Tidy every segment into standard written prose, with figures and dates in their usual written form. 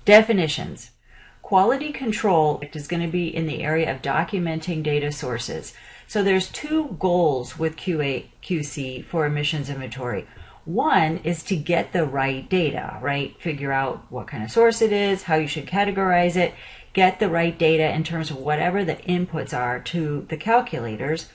Definitions. Quality control is going to be in the area of documenting data sources. So there's two goals with QA/QC for emissions inventory. One is to get the right data, right? Figure out what kind of source it is, how you should categorize it, get the right data in terms of whatever the inputs are to the calculators.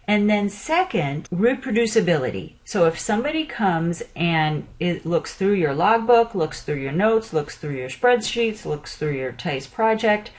And then second, reproducibility. So if somebody comes and it looks through your logbook, looks through your notes, looks through your spreadsheets, looks through your TEISS project,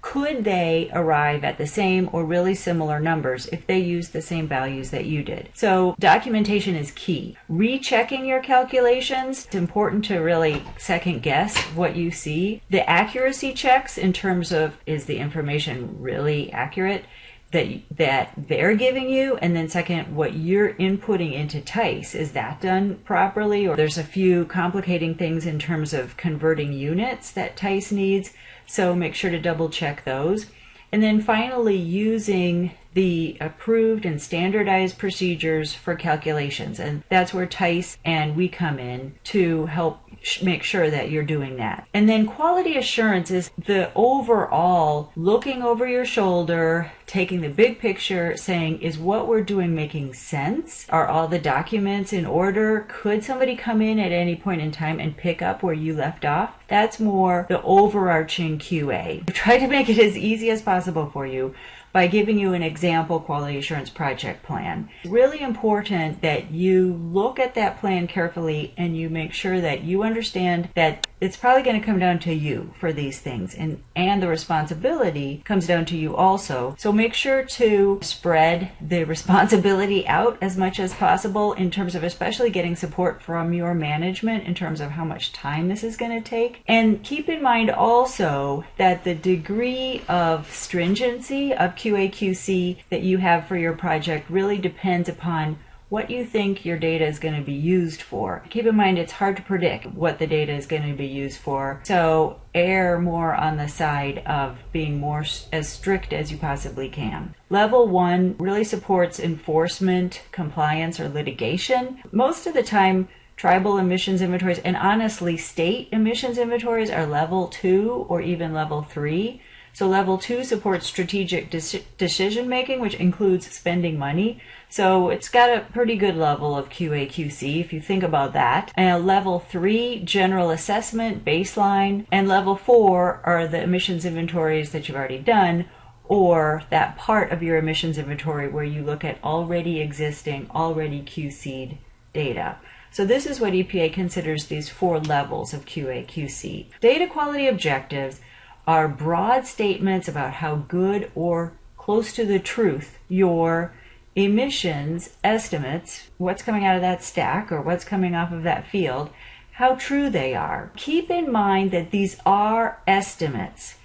could they arrive at the same or really similar numbers if they use the same values that you did? So documentation is key. Rechecking your calculations, it's important to really second guess what you see. The accuracy checks in terms of, is the information really accurate that they're giving you, and then second, what you're inputting into TEISS, is that done properly? Or there's a few complicating things in terms of converting units that TEISS needs, so make sure to double check those. And then finally, using the approved and standardized procedures for calculations, and that's where TEISS and we come in to help make sure that you're doing that. And then quality assurance is the overall looking over your shoulder, taking the big picture, saying, is what we're doing making sense? Are all the documents in order? Could somebody come in at any point in time and pick up where you left off? That's more the overarching QA. We try to make it as easy as possible for you by giving you an example quality assurance project plan. It's really important that you look at that plan carefully and you make sure that you understand that it's probably going to come down to you for these things, and the responsibility comes down to you also. So make sure to spread the responsibility out as much as possible in terms of especially getting support from your management in terms of how much time this is going to take. And keep in mind also that the degree of stringency of QA/QC that you have for your project really depends upon what you think your data is going to be used for. Keep in mind it's hard to predict what the data is going to be used for, so err more on the side of being more as strict as you possibly can. Level 1 really supports enforcement, compliance, or litigation. Most of the time, tribal emissions inventories and honestly state emissions inventories are level 2 or even level 3. So level 2 supports strategic decision making, which includes spending money. So it's got a pretty good level of QA/QC if you think about that. And level 3, general assessment, baseline. And level 4 are the emissions inventories that you've already done, or that part of your emissions inventory where you look at already existing, already QC'd data. So this is what EPA considers these 4 levels of QA/QC. Data quality objectives are broad statements about how good or close to the truth your emissions estimates, what's coming out of that stack or what's coming off of that field, how true they are. Keep in mind that these are estimates.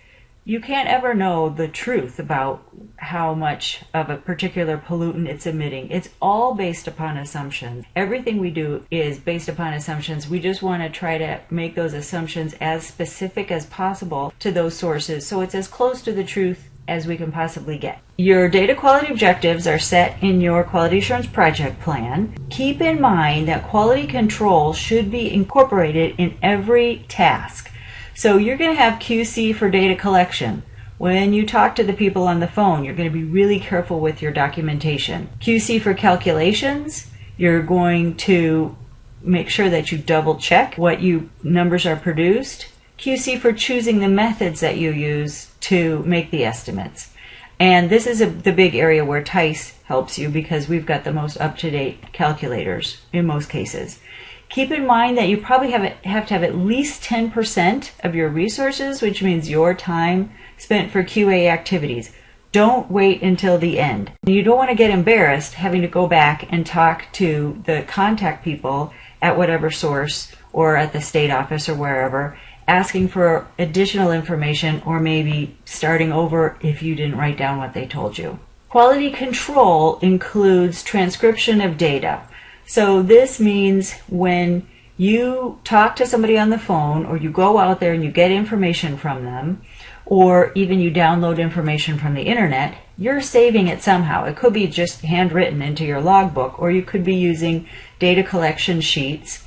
You can't ever know the truth about how much of a particular pollutant it's emitting. It's all based upon assumptions. Everything we do is based upon assumptions. We just want to try to make those assumptions as specific as possible to those sources, so it's as close to the truth as we can possibly get. Your data quality objectives are set in your quality assurance project plan. Keep in mind that quality control should be incorporated in every task. So you're going to have QC for data collection. When you talk to the people on the phone, you're going to be really careful with your documentation. QC for calculations, you're going to make sure that you double check what numbers are produced. QC for choosing the methods that you use to make the estimates. And this is the big area where TEISS helps you because we've got the most up-to-date calculators in most cases. Keep in mind that you probably have to have at least 10% of your resources, which means your time spent for QA activities. Don't wait until the end. You don't want to get embarrassed having to go back and talk to the contact people at whatever source or at the state office or wherever, asking for additional information or maybe starting over if you didn't write down what they told you. Quality control includes transcription of data. So this means when you talk to somebody on the phone or you go out there and you get information from them, or even you download information from the internet, you're saving it somehow. It could be just handwritten into your logbook, or you could be using data collection sheets.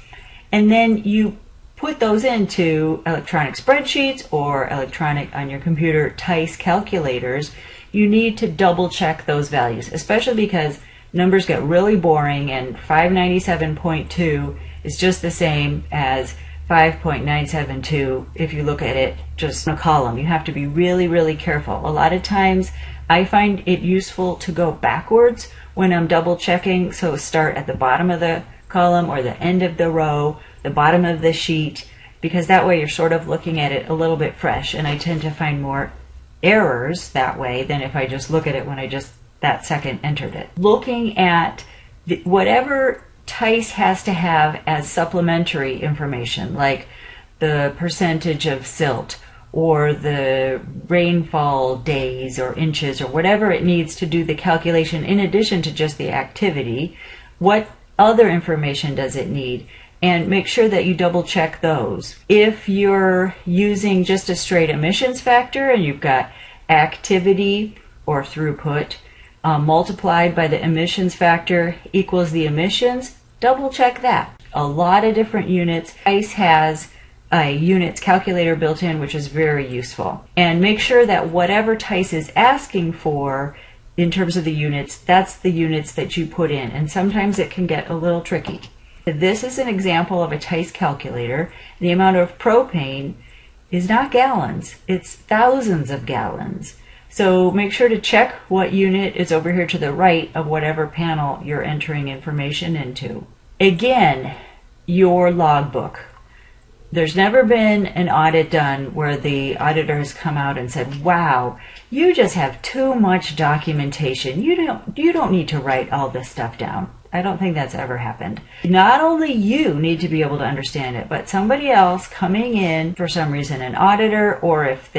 And then you put those into electronic spreadsheets or electronic on your computer TEISS calculators, you need to double check those values, especially because numbers get really boring and 597.2 is just the same as 5.972 if you look at it just in a column. You have to be really, really careful. A lot of times I find it useful to go backwards when I'm double checking, so start at the bottom of the column or the end of the row, the bottom of the sheet, because that way you're sort of looking at it a little bit fresh, and I tend to find more errors that way than if I just look at it when I just that second entered it. Looking at whatever TEISS has to have as supplementary information, like the percentage of silt or the rainfall days or inches or whatever it needs to do the calculation in addition to just the activity, what other information does it need? And make sure that you double check those. If you're using just a straight emissions factor and you've got activity or throughput multiplied by the emissions factor equals the emissions, double check that. A lot of different units. TEISS has a units calculator built in, which is very useful. And make sure that whatever TEISS is asking for in terms of the units, that's the units that you put in. And sometimes it can get a little tricky. This is an example of a TEISS calculator. The amount of propane is not gallons, it's thousands of gallons. So make sure to check what unit is over here to the right of whatever panel you're entering information into. Again, your logbook. There's never been an audit done where the auditor has come out and said, wow, you just have too much documentation. You don't need to write all this stuff down. I don't think that's ever happened. Not only you need to be able to understand it, but somebody else coming in for some reason, an auditor, or if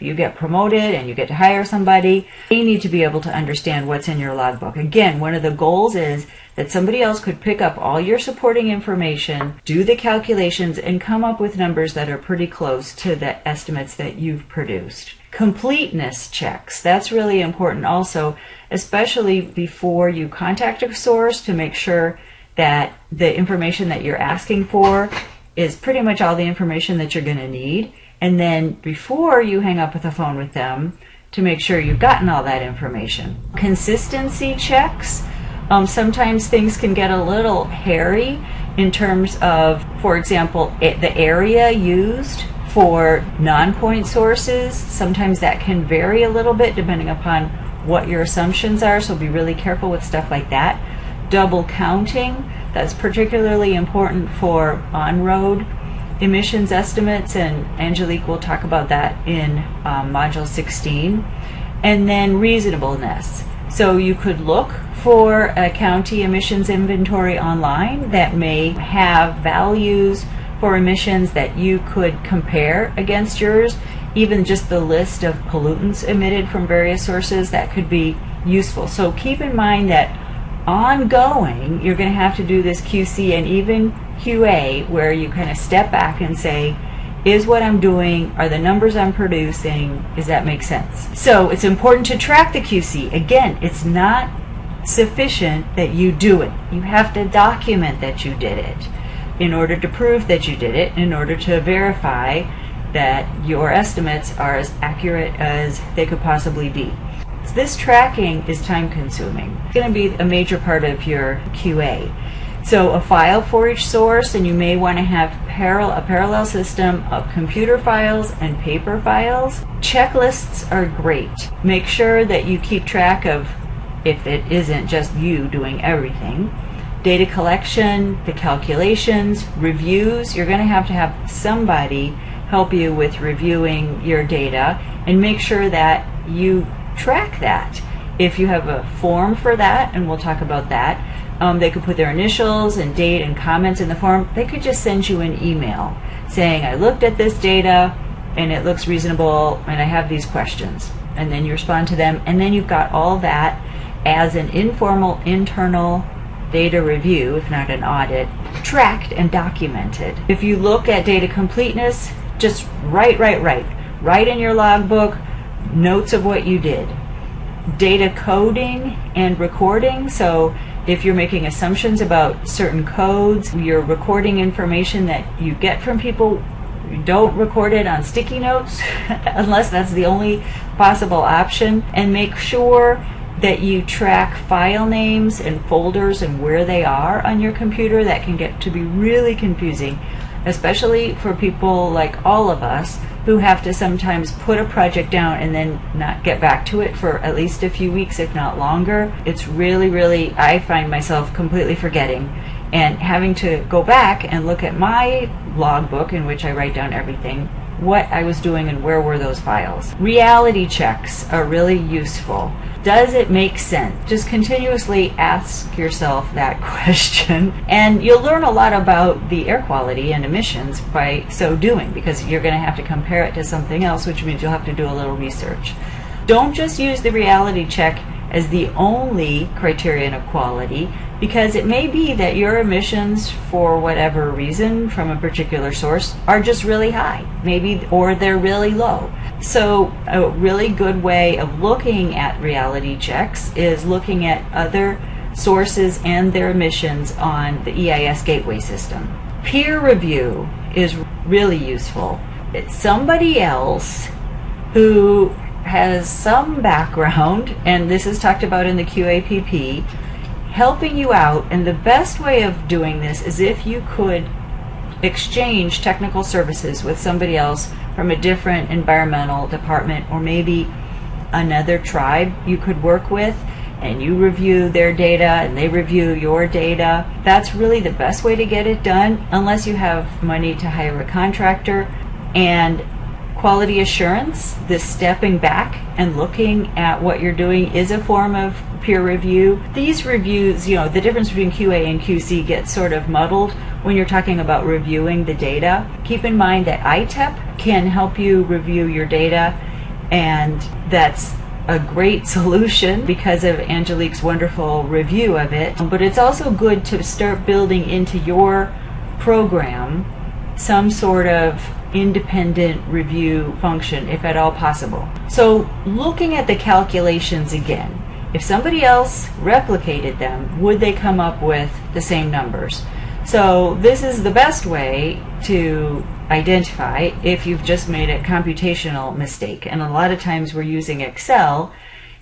you get promoted and you get to hire somebody, they need to be able to understand what's in your logbook. Again, one of the goals is that somebody else could pick up all your supporting information, do the calculations, and come up with numbers that are pretty close to the estimates that you've produced. Completeness checks. That's really important also, especially before you contact a source, to make sure that the information that you're asking for is pretty much all the information that you're going to need. And then before you hang up the phone with them, to make sure you've gotten all that information. Consistency checks. Sometimes things can get a little hairy in terms of, for example, the area used for non-point sources. Sometimes that can vary a little bit depending upon what your assumptions are, so be really careful with stuff like that. Double counting, that's particularly important for on-road emissions estimates, and Angelique will talk about that in Module 16. And then reasonableness. So you could look for a county emissions inventory online that may have values for emissions that you could compare against yours. Even just the list of pollutants emitted from various sources, that could be useful. So keep in mind that ongoing, you're going to have to do this QC and even QA, where you kind of step back and say, is what I'm doing, are the numbers I'm producing, does that make sense? So it's important to track the QC. Again, it's not sufficient that you do it. You have to document that you did it in order to prove that you did it, in order to verify that your estimates are as accurate as they could possibly be. So this tracking is time consuming. It's going to be a major part of your QA. So a file for each source, and you may want to have a parallel system of computer files and paper files. Checklists are great. Make sure that you keep track of, if it isn't just you doing everything, data collection, the calculations, reviews. You're going to have somebody help you with reviewing your data, and make sure that you track that. If you have a form for that, and we'll talk about that, they could put their initials and date and comments in the form. They could just send you an email saying, I looked at this data and it looks reasonable and I have these questions. And then you respond to them, and then you've got all that as an informal internal data review, if not an audit, tracked and documented. If you look at data completeness, just write in your logbook notes of what you did. Data coding and recording, so if you're making assumptions about certain codes, you're recording information that you get from people, don't record it on sticky notes unless that's the only possible option, and make sure that you track file names and folders and where they are on your computer. That can get to be really confusing, especially for people like all of us who have to sometimes put a project down and then not get back to it for at least a few weeks, if not longer. It's really, I find myself completely forgetting and having to go back and look at my logbook in which I write down everything, what I was doing and where were those files. Reality checks are really useful. Does it make sense? Just continuously ask yourself that question, and you'll learn a lot about the air quality and emissions by so doing, because you're going to have to compare it to something else, which means you'll have to do a little research. Don't just use the reality check as the only criterion of quality, because it may be that your emissions, for whatever reason from a particular source, are just really high, maybe, or they're really low. So a really good way of looking at reality checks is looking at other sources and their emissions on the EIS gateway system. Peer review is really useful. It's somebody else who has some background, and this is talked about in the QAPP, helping you out. And the best way of doing this is if you could exchange technical services with somebody else from a different environmental department, or maybe another tribe you could work with, and you review their data and they review your data. That's really the best way to get it done, unless you have money to hire a contractor. And quality assurance, this stepping back and looking at what you're doing, is a form of peer review. These reviews, the difference between QA and QC gets sort of muddled when you're talking about reviewing the data. Keep in mind that ITEP can help you review your data, and that's a great solution because of Angelique's wonderful review of it. But it's also good to start building into your program some sort of independent review function, if at all possible. So looking at the calculations again, if somebody else replicated them, would they come up with the same numbers? So this is the best way to identify if you've just made a computational mistake. And a lot of times we're using Excel,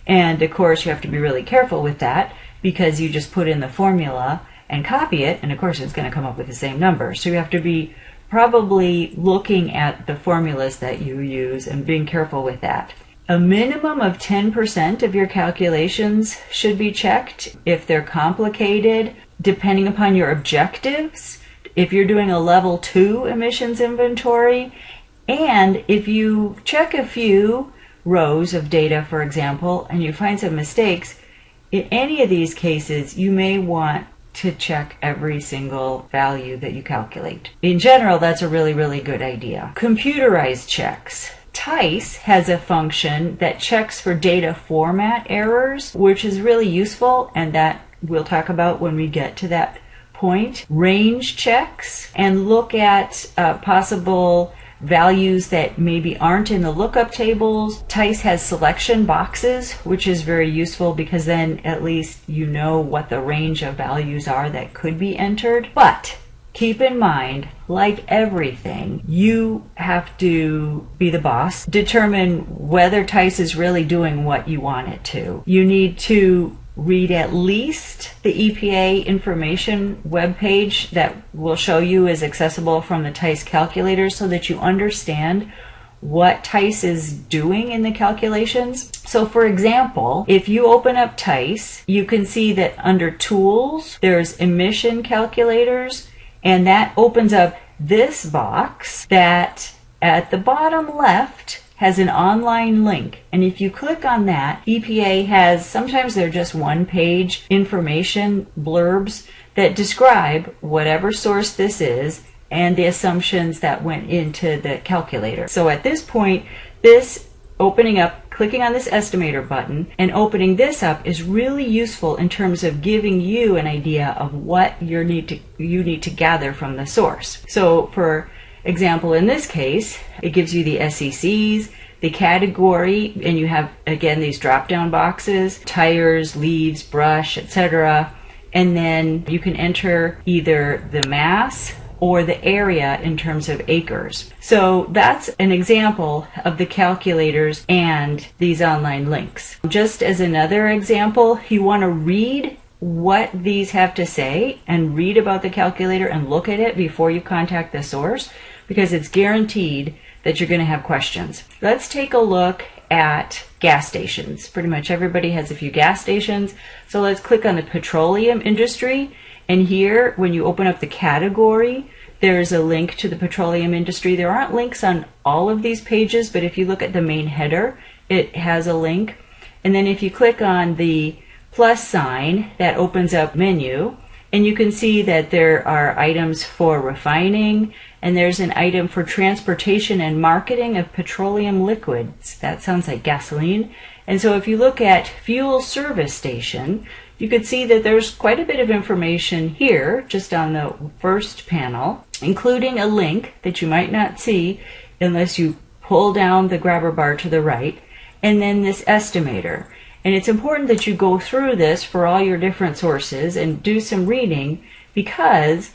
and of course you have to be really careful with that, because you just put in the formula and copy it, and of course it's going to come up with the same number. So you have to be probably looking at the formulas that you use and being careful with that. A minimum of 10% of your calculations should be checked. If they're complicated, depending upon your objectives, if you're doing a level 2 emissions inventory, and if you check a few rows of data, for example, and you find some mistakes, in any of these cases, you may want to check every single value that you calculate. In general, that's a really good idea. Computerized checks. TEISS has a function that checks for data format errors, which is really useful, and that we'll talk about when we get to that point. Range checks, and look at possible values that maybe aren't in the lookup tables. TEISS has selection boxes, which is very useful because then at least you know what the range of values are that could be entered. But keep in mind, like everything, you have to be the boss. Determine whether TEISS is really doing what you want it to. You need to read at least the EPA information webpage that will show you is accessible from the TEISS calculator, so that you understand what TEISS is doing in the calculations. So for example, if you open up TEISS, you can see that under Tools, there's Emission Calculators, and that opens up this box that at the bottom left has an online link. And if you click on that, EPA has, sometimes they're just one-page information blurbs that describe whatever source this is and the assumptions that went into the calculator. So at this point, this opening up, clicking on this Estimator button and opening this up is really useful in terms of giving you an idea of what you need to gather from the source. So for example, in this case, it gives you the SECs, the category, and you have, again, these drop-down boxes, tires, leaves, brush, etc. and then you can enter either the mass or the area in terms of acres. So that's an example of the calculators and these online links. Just as another example, you want to read what these have to say and read about the calculator and look at it before you contact the source, because it's guaranteed that you're going to have questions. Let's take a look at gas stations. Pretty much everybody has a few gas stations. So let's click on the petroleum industry. And here, when you open up the category, there's a link to the petroleum industry. There aren't links on all of these pages, but if you look at the main header, it has a link. And then if you click on the plus sign, that opens up menu, and you can see that there are items for refining, and there's an item for transportation and marketing of petroleum liquids. That sounds like gasoline. And so if you look at fuel service station, you can see that there's quite a bit of information here just on the first panel, including a link that you might not see unless you pull down the grabber bar to the right, and then this estimator. And it's important that you go through this for all your different sources and do some reading, because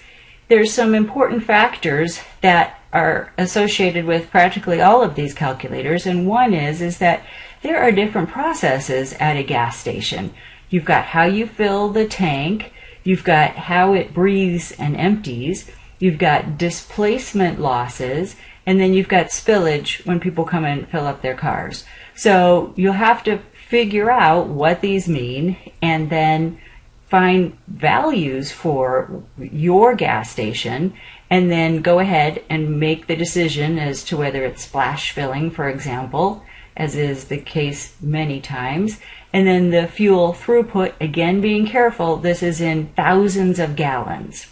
there's some important factors that are associated with practically all of these calculators. And one is that there are different processes at a gas station. You've got how you fill the tank, you've got how it breathes and empties, you've got displacement losses, and then you've got spillage when people come and fill up their cars. So you'll have to figure out what these mean and then find values for your gas station, and then go ahead and make the decision as to whether it's splash filling, for example, as is the case many times. And then the fuel throughput, again being careful, this is in thousands of gallons.